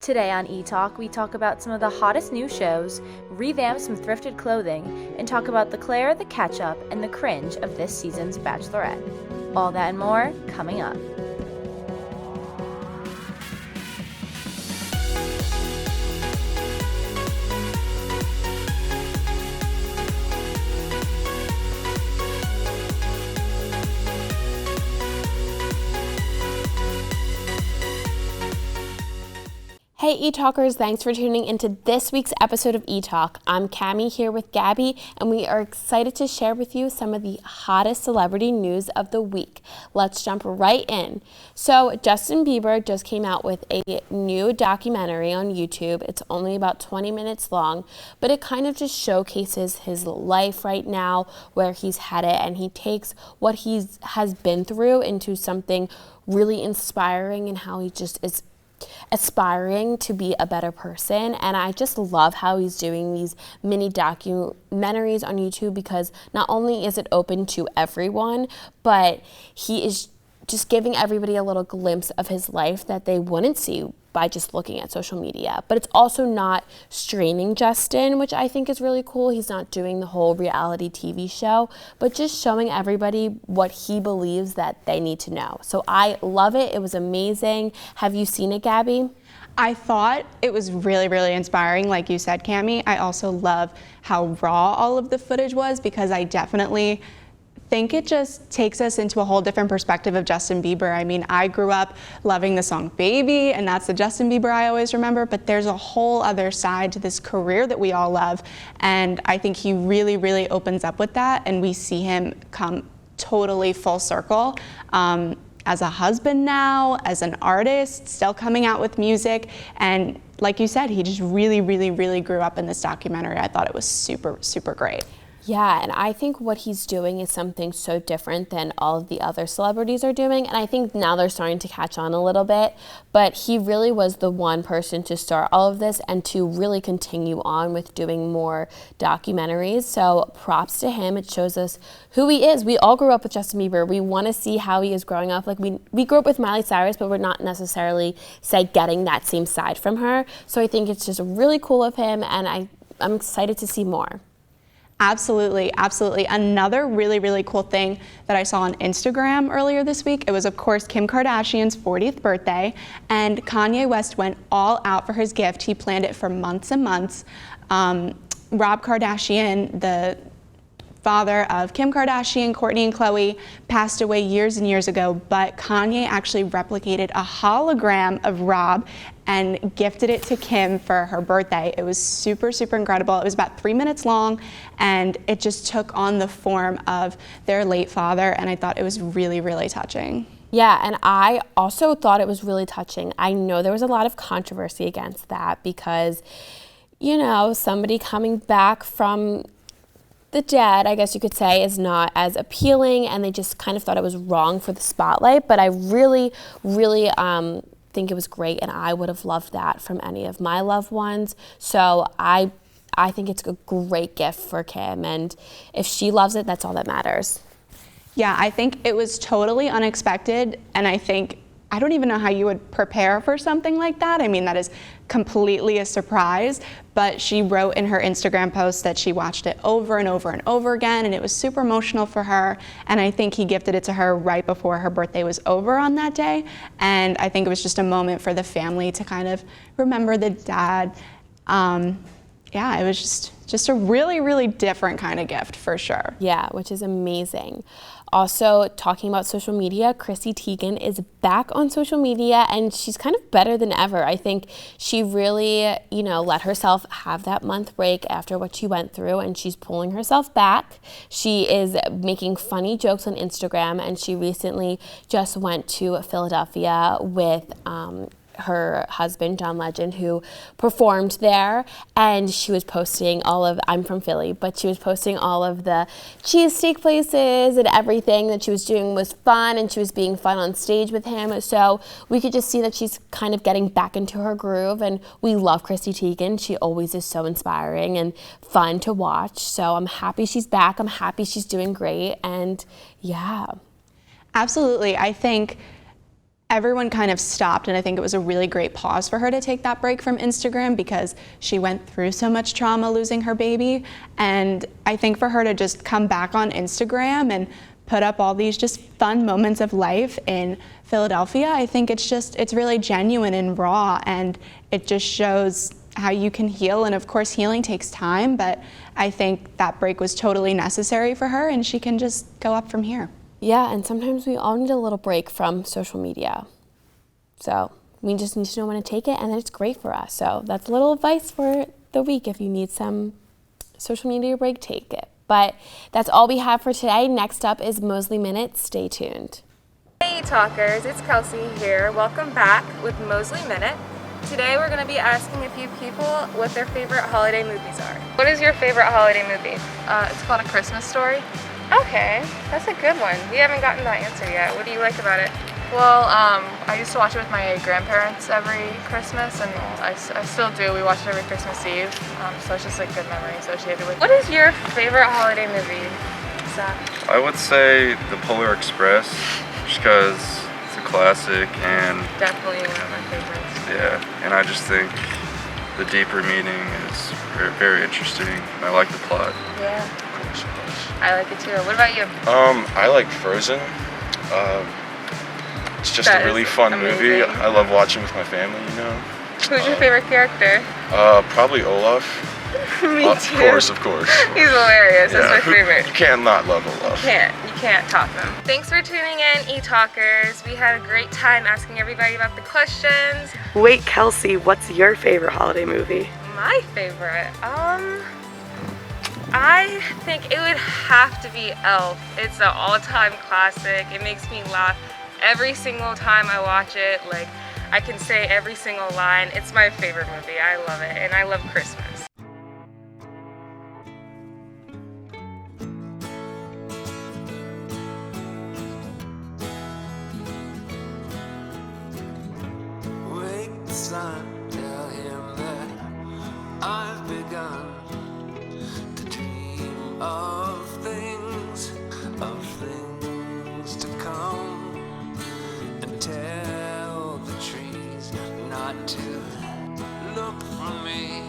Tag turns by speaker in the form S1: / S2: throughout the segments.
S1: Today on Etalk, we talk about some of the hottest new shows, revamp some thrifted clothing, and talk about the Claire, the catch-up, and the cringe of this season's Bachelorette. All that and more coming up.
S2: Hey E-Talkers, thanks for tuning into this week's episode of E-Talk. I'm Cammie here with Gabby, and we are excited to share with you some of the hottest celebrity news of the week. Let's jump right in. So Justin Bieber just came out with a new documentary on YouTube. It's only about 20 minutes long, but it kind of just showcases his life right now, where he's headed, and he takes what he has been through into something really inspiring and how he just is aspiring to be a better person. And I just love how he's doing these mini documentaries on YouTube, because not only is it open to everyone, but he is just giving everybody a little glimpse of his life that they wouldn't see by just looking at social media. But it's also not straining Justin, which I think is really cool. He's not doing the whole reality TV show, but just showing everybody what he believes that they need to know. So I love it. It was amazing. Have you seen it, Gabby?
S3: I thought it was really, really inspiring, like you said, Cammie. I also love how raw all of the footage was, because I definitely think it just takes us into a whole different perspective of Justin Bieber. I mean, I grew up loving the song Baby, and that's the Justin Bieber I always remember, but there's a whole other side to this career that we all love, and I think he really, really opens up with that, and we see him come totally full circle. As a husband now, as an artist, still coming out with music, and like you said, he just really, really, really grew up in this documentary. I thought it was super, super great.
S2: Yeah, and I think what he's doing is something so different than all of the other celebrities are doing, and I think now they're starting to catch on a little bit, but he really was the one person to start all of this and to really continue on with doing more documentaries. So props to him. It shows us who he is. We all grew up with Justin Bieber. We want to see how he is growing up. Like we grew up with Miley Cyrus, but we're not necessarily, say, getting that same side from her. So I think it's just really cool of him, and I'm excited to see more.
S3: Absolutely, absolutely. Another really, really cool thing that I saw on Instagram earlier this week, it was, of course, Kim Kardashian's 40th birthday, and Kanye West went all out for his gift. He planned it for months and months. Rob Kardashian, the father of Kim Kardashian, Kourtney, and Khloe, passed away years and years ago, but Kanye actually replicated a hologram of Rob and gifted it to Kim for her birthday. It was super, super incredible. It was about 3 minutes long, and it just took on the form of their late father, and I thought it was really, really touching.
S2: Yeah, and I also thought it was really touching. I know there was a lot of controversy against that because, you know, somebody coming back from the dead, I guess you could say, is not as appealing, and they just kind of thought it was wrong for the spotlight. But I really, really think it was great, and I would have loved that from any of my loved ones. So I think it's a great gift for Kim, and if she loves it, that's all that matters.
S3: Yeah, I think it was totally unexpected, and I don't even know how you would prepare for something like that. I mean, that is completely a surprise, but she wrote in her Instagram post that she watched it over and over and over again, and it was super emotional for her, and I think he gifted it to her right before her birthday was over on that day, and I think it was just a moment for the family to kind of remember the dad. Yeah, it was just a really, really different kind of gift for sure.
S2: Yeah, which is amazing. Also, talking about social media, Chrissy Teigen is back on social media, and she's kind of better than ever. I think she really, let herself have that month break after what she went through, and she's pulling herself back. She is making funny jokes on Instagram, and she recently just went to Philadelphia with her husband, John Legend, who performed there, and she was posting I'm from Philly, but she was posting all of the cheesesteak places, and everything that she was doing was fun, and she was being fun on stage with him. So we could just see that she's kind of getting back into her groove, and we love Chrissy Teigen. She always is so inspiring and fun to watch. So I'm happy she's back. I'm happy she's doing great, and yeah.
S3: Absolutely. I think everyone kind of stopped, and I think it was a really great pause for her to take that break from Instagram because she went through so much trauma losing her baby. And I think for her to just come back on Instagram and put up all these just fun moments of life in Philadelphia, I think it's really genuine and raw, and it just shows how you can heal. And of course, healing takes time, but I think that break was totally necessary for her, and she can just go up from here.
S2: Yeah, and sometimes we all need a little break from social media. So we just need to know when to take it, and then it's great for us. So that's a little advice for the week. If you need some social media break, take it. But that's all we have for today. Next up is Mosley Minute. Stay tuned.
S4: Hey talkers, it's Kelsey here. Welcome back with Mosley Minute. Today we're going to be asking a few people what their favorite holiday movies are. What is your favorite holiday movie?
S5: It's called A Christmas Story.
S4: Okay, that's a good one. We haven't gotten that answer yet. What do you like about it?
S5: Well, I used to watch it with my grandparents every Christmas, and I still do. We watch it every Christmas Eve, so it's just a good memory associated with it.
S4: What is your favorite holiday movie, Zach?
S6: I would say The Polar Express, just because it's a classic, and
S4: Definitely one of my favorites.
S6: yeah, and I just think the deeper meaning is very interesting. I like the plot.
S4: Yeah, I like it too. What about you?
S7: I like Frozen. It's just
S4: That
S7: a really
S4: is
S7: fun movie.
S4: amazing.
S7: I love watching with my family, you know.
S4: Who's your favorite character?
S7: Probably Olaf.
S4: Me
S7: Of
S4: too.
S7: course, of course.
S4: He's hilarious. That's my favorite.
S7: You can't not love Olaf.
S4: You can't top them. Thanks for tuning in, E-Talkers. We had a great time asking everybody about the questions.
S8: Wait, Kelsey, what's your favorite holiday movie?
S4: My favorite, I think it would have to be Elf. It's an all-time classic. It makes me laugh every single time I watch it. Like, I can say every single line. It's my favorite movie. I love it, and I love Christmas.
S9: Wake the sun, tell him that I've begun to dream of things to come, and tell the trees not to look for me.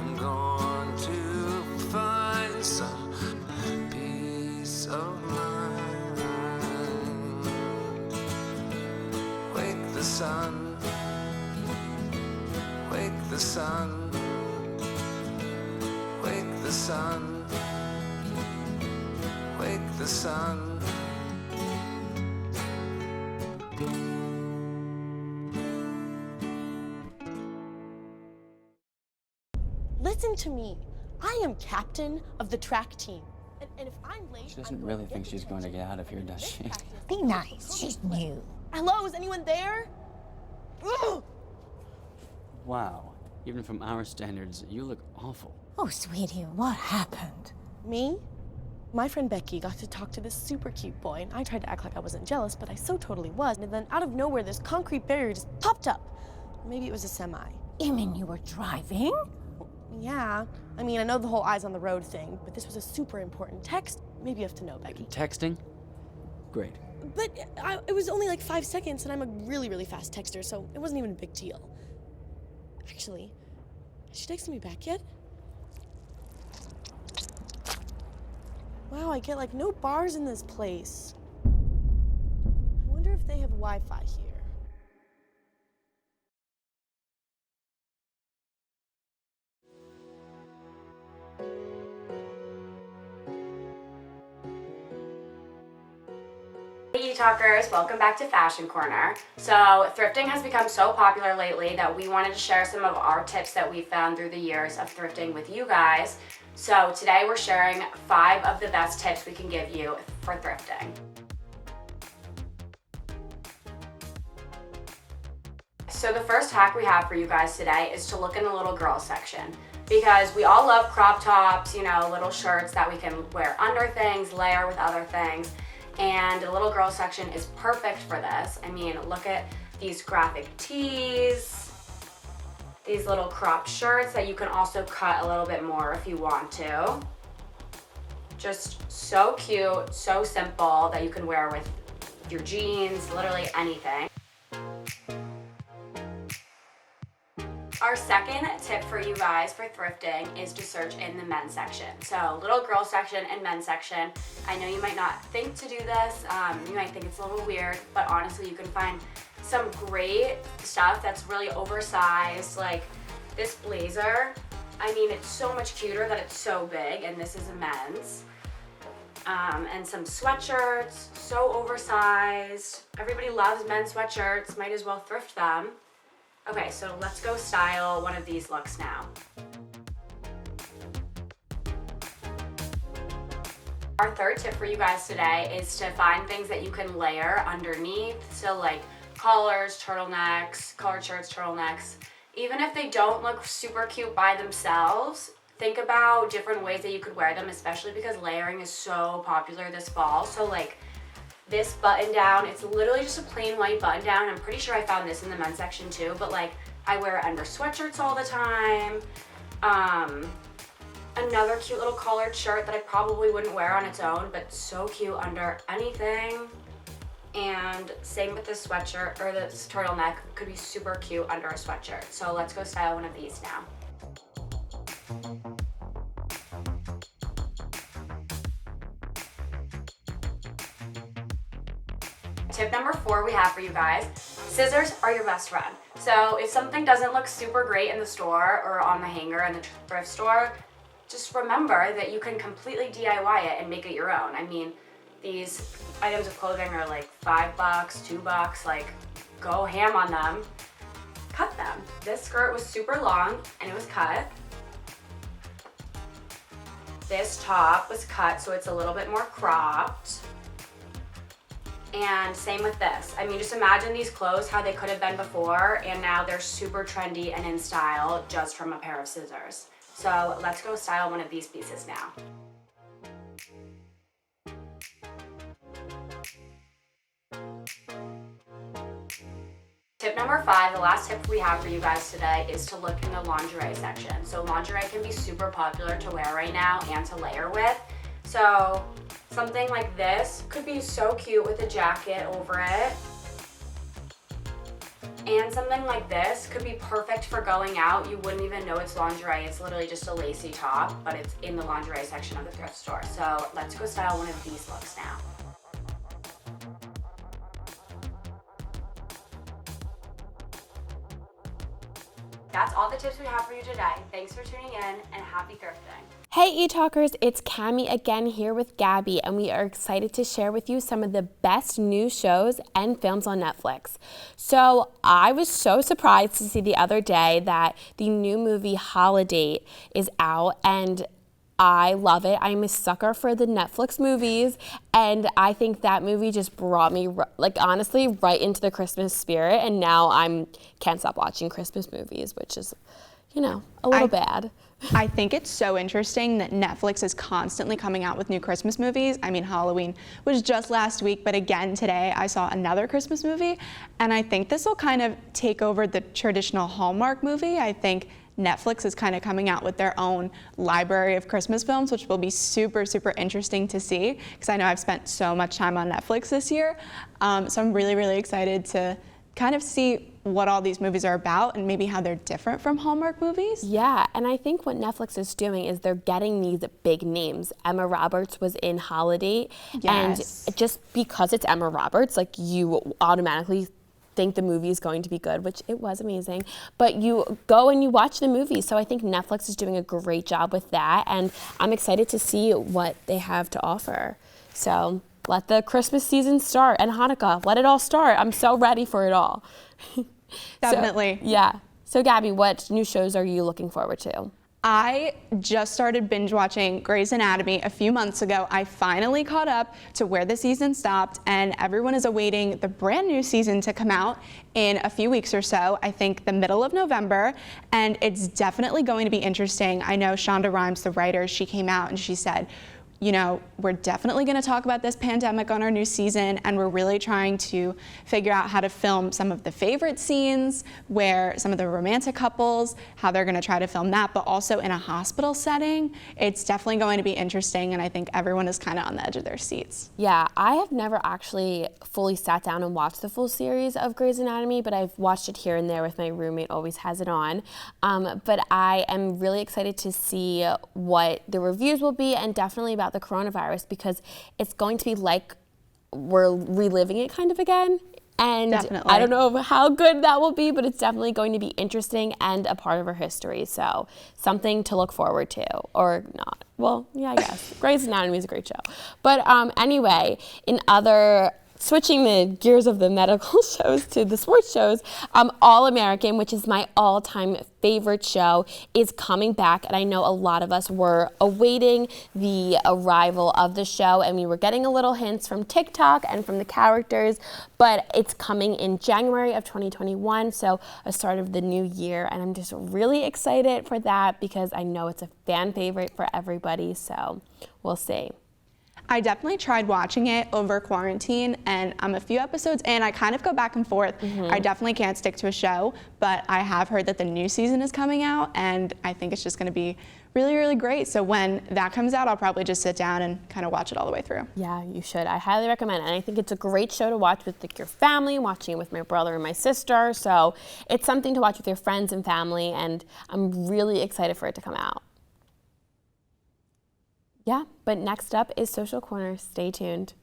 S9: I'm going to find some peace of mind. Wake the sun, wake the sun, wake the sun, wake the sun.
S10: Listen to me. I am captain of the track team. And if I'm late,
S11: She doesn't really think she's going to get out of here, does she?
S10: Be nice. She's new. Hello, is anyone there? Ugh!
S11: Wow. Even from our standards, you look awful.
S10: Oh, sweetie, what happened? Me? My friend Becky got to talk to this super cute boy, and I tried to act like I wasn't jealous, but I so totally was. And then out of nowhere, this concrete barrier just popped up. Maybe it was a semi.
S12: You mean you were driving?
S10: Yeah. I mean, I know the whole eyes on the road thing, but this was a super important text. Maybe you have to know, Becky.
S11: Texting? Great.
S10: But it was only like 5 seconds, and I'm a really, really fast texter, so it wasn't even a big deal. Actually, has she texted me back yet? Wow, I get like no bars in this place. I wonder if they have Wi-Fi here.
S13: Hey E-Talkers, welcome back to Fashion Corner. So thrifting has become so popular lately that we wanted to share some of our tips that we found through the years of thrifting with you guys. So today we're sharing 5 of the best tips we can give you for thrifting. So the first hack we have for you guys today is to look in the little girl section, because we all love crop tops, you know, little shirts that we can wear under things, layer with other things. And the little girl section is perfect for this. I mean, look at these graphic tees, these little cropped shirts that you can also cut a little bit more if you want to. Just so cute, so simple that you can wear with your jeans, literally anything. Our second tip for you guys for thrifting is to search in the men's section. So little girl section and men's section. I know you might not think to do this. You might think it's a little weird, but honestly you can find some great stuff that's really oversized. Like this blazer, I mean, it's so much cuter that it's so big, and this is a men's. And some sweatshirts, so oversized. Everybody loves men's sweatshirts, might as well thrift them. Okay, so let's go style one of these looks now. Our third tip for you guys today is to find things that you can layer underneath. So like collars, turtlenecks, collared shirts, turtlenecks. Even if they don't look super cute by themselves, think about different ways that you could wear them, especially because layering is so popular this fall. So like this button down, it's literally just a plain white button down. I'm pretty sure I found this in the men's section too, but like I wear it under sweatshirts all the time. Another cute little collared shirt that I probably wouldn't wear on its own, but so cute under anything. And same with this sweatshirt, or this turtleneck, could be super cute under a sweatshirt. So let's go style one of these now. Tip number 4 we have for you guys, scissors are your best friend. So if something doesn't look super great in the store or on the hanger in the thrift store, just remember that you can completely DIY it and make it your own. I mean, these items of clothing are like $5, $2, like go ham on them. Cut them. This skirt was super long and it was cut. This top was cut so it's a little bit more cropped. And same with this. I mean, just imagine these clothes, how they could have been before, and now they're super trendy and in style just from a pair of scissors. So let's go style one of these pieces now. Tip number 5, the last tip we have for you guys today, is to look in the lingerie section. So lingerie can be super popular to wear right now and to layer with. So something like this could be so cute with a jacket over it. And something like this could be perfect for going out. You wouldn't even know it's lingerie. It's literally just a lacy top, but it's in the lingerie section of the thrift store. So let's go style one of these looks now. That's all the tips we have for you today. Thanks for tuning in and happy thrifting.
S2: Hey eTalkers, it's Cami again here with Gabby, and we are excited to share with you some of the best new shows and films on Netflix. So I was so surprised to see the other day that the new movie Holiday is out, and I love it. I'm a sucker for the Netflix movies, and I think that movie just brought me, like, honestly, right into the Christmas spirit, and now can't stop watching Christmas movies, which is, you know, a little bad.
S3: I think it's so interesting that Netflix is constantly coming out with new Christmas movies. I mean, Halloween was just last week, but again today I saw another Christmas movie, and I think this will kind of take over the traditional Hallmark movie. I think Netflix is kind of coming out with their own library of Christmas films, which will be super, super interesting to see, because I know I've spent so much time on Netflix this year. So I'm really, really excited to kind of see what all these movies are about and maybe how they're different from Hallmark movies.
S2: Yeah, and I think what Netflix is doing is they're getting these big names. Emma Roberts was in Holiday,
S3: yes.
S2: And just because it's Emma Roberts, like, you automatically think the movie is going to be good, which it was amazing, but you go and you watch the movie. So I think Netflix is doing a great job with that, and I'm excited to see what they have to offer. So let the Christmas season start, and Hanukkah, let it all start. I'm so ready for it all.
S3: Definitely.
S2: So Gabby, what new shows are you looking forward to?
S3: I just started binge watching Grey's Anatomy a few months ago. I finally caught up to where the season stopped, and everyone is awaiting the brand new season to come out in a few weeks or so, I think the middle of November, and it's definitely going to be interesting. I know Shonda Rhimes, the writer, she came out and she said, you know, we're definitely going to talk about this pandemic on our new season, and we're really trying to figure out how to film some of the favorite scenes, where some of the romantic couples, how they're going to try to film that, but also in a hospital setting. It's definitely going to be interesting, and I think everyone is kind of on the edge of their seats.
S2: Yeah, I have never actually fully sat down and watched the full series of Grey's Anatomy, but I've watched it here and there with my roommate, always has it on. But I am really excited to see what the reviews will be, and definitely about the coronavirus, because it's going to be like we're reliving it kind of again. And
S3: definitely.
S2: I don't know how good that will be, but it's definitely going to be interesting and a part of our history. So something to look forward to, or not. Well, yeah, I guess. Grey's Anatomy is a great show. But anyway, switching the gears of the medical shows to the sports shows, All American, which is my all-time favorite show, is coming back, and I know a lot of us were awaiting the arrival of the show, and we were getting a little hints from TikTok and from the characters, but it's coming in January of 2021, so a start of the new year, and I'm just really excited for that because I know it's a fan favorite for everybody, so we'll see.
S3: I definitely tried watching it over quarantine, and I'm a few episodes in. I kind of go back and forth. I definitely can't stick to a show, but I have heard that the new season is coming out, and I think it's just going to be really, really great. So when that comes out, I'll probably just sit down and kind of watch it all the way through.
S2: Yeah, you should. I highly recommend it. And I think it's a great show to watch with your family, watching it with my brother and my sister. So it's something to watch with your friends and family, and I'm really excited for it to come out. Yeah, but next up is Social Corner. Stay tuned.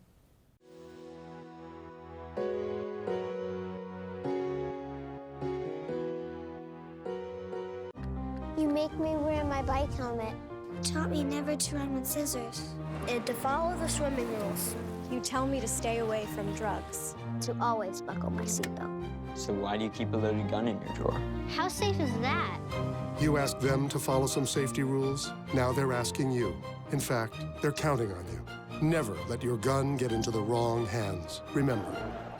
S14: You make me wear my bike helmet. Taught me never to run with scissors. And to follow the swimming rules.
S15: You tell me to stay away from drugs.
S14: To always buckle my seatbelt.
S11: So why do you keep a loaded gun in your drawer?
S14: How safe is that?
S16: You asked them to follow some safety rules. Now they're asking you. In fact, they're counting on you. Never let your gun get into the wrong hands. Remember,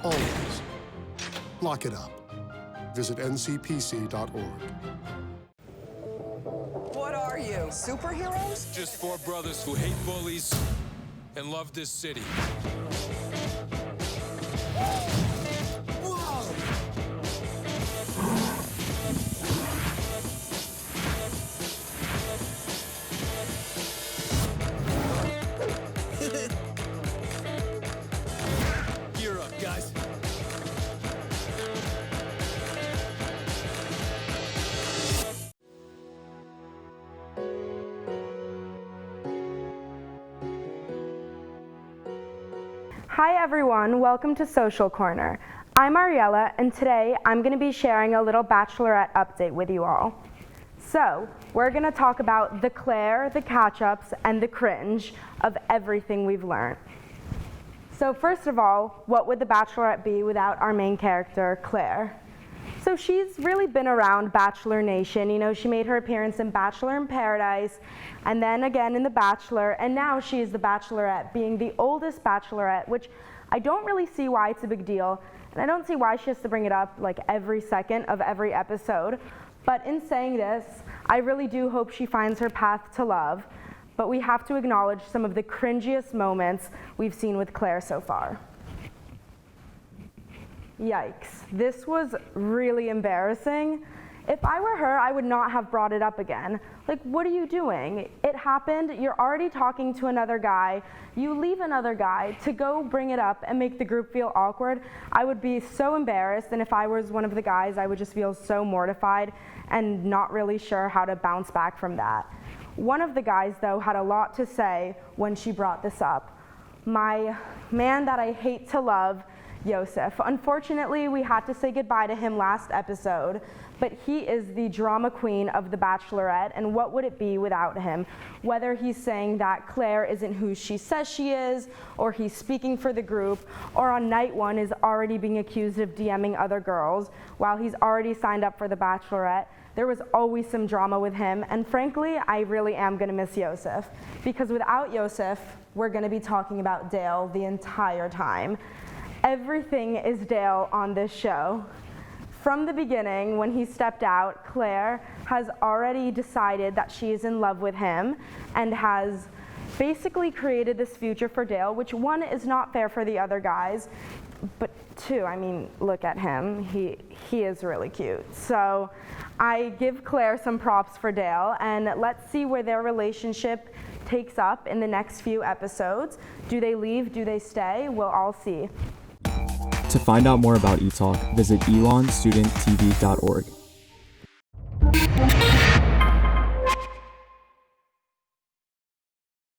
S16: always lock it up. Visit ncpc.org.
S17: What are you, superheroes?
S18: Just four brothers who hate bullies and love this city. Gear up, guys.
S19: Hi everyone, welcome to Social Corner. I'm Ariella, and today I'm going to be sharing a little Bachelorette update with you all. So, we're going to talk about the Claire, the catch-ups, and the cringe of everything we've learned. So first of all, what would the Bachelorette be without our main character, Claire? So she's really been around Bachelor Nation. You know, she made her appearance in Bachelor in Paradise, and then again in The Bachelor, and now she is the Bachelorette, being the oldest Bachelorette, which I don't really see why it's a big deal, and I don't see why she has to bring it up like every second of every episode. But in saying this, I really do hope she finds her path to love, but we have to acknowledge some of the cringiest moments we've seen with Claire so far. Yikes, this was really embarrassing. If I were her, I would not have brought it up again. Like, what are you doing? It happened, you're already talking to another guy, you leave another guy to go bring it up and make the group feel awkward. I would be so embarrassed, and if I was one of the guys, I would just feel so mortified and not really sure how to bounce back from that. One of the guys, though, had a lot to say when she brought this up. My man that I hate to love, Yosef. Unfortunately, we had to say goodbye to him last episode, but he is the drama queen of The Bachelorette, and what would it be without him? Whether he's saying that Claire isn't who she says she is, or he's speaking for the group, or on night one is already being accused of DMing other girls while he's already signed up for The Bachelorette. There was always some drama with him, and frankly, I really am gonna miss Yosef, because without Yosef, we're gonna be talking about Dale the entire time. Everything is Dale on this show. From the beginning, when he stepped out, Claire has already decided that she is in love with him and has basically created this future for Dale, which one is not fair for the other guys, but two, I mean, look at him. He is really cute. So I give Claire some props for Dale, and let's see where their relationship takes up in the next few episodes. Do they leave? Do they stay? We'll all see.
S20: To find out more about Etalk, visit elonstudenttv.org.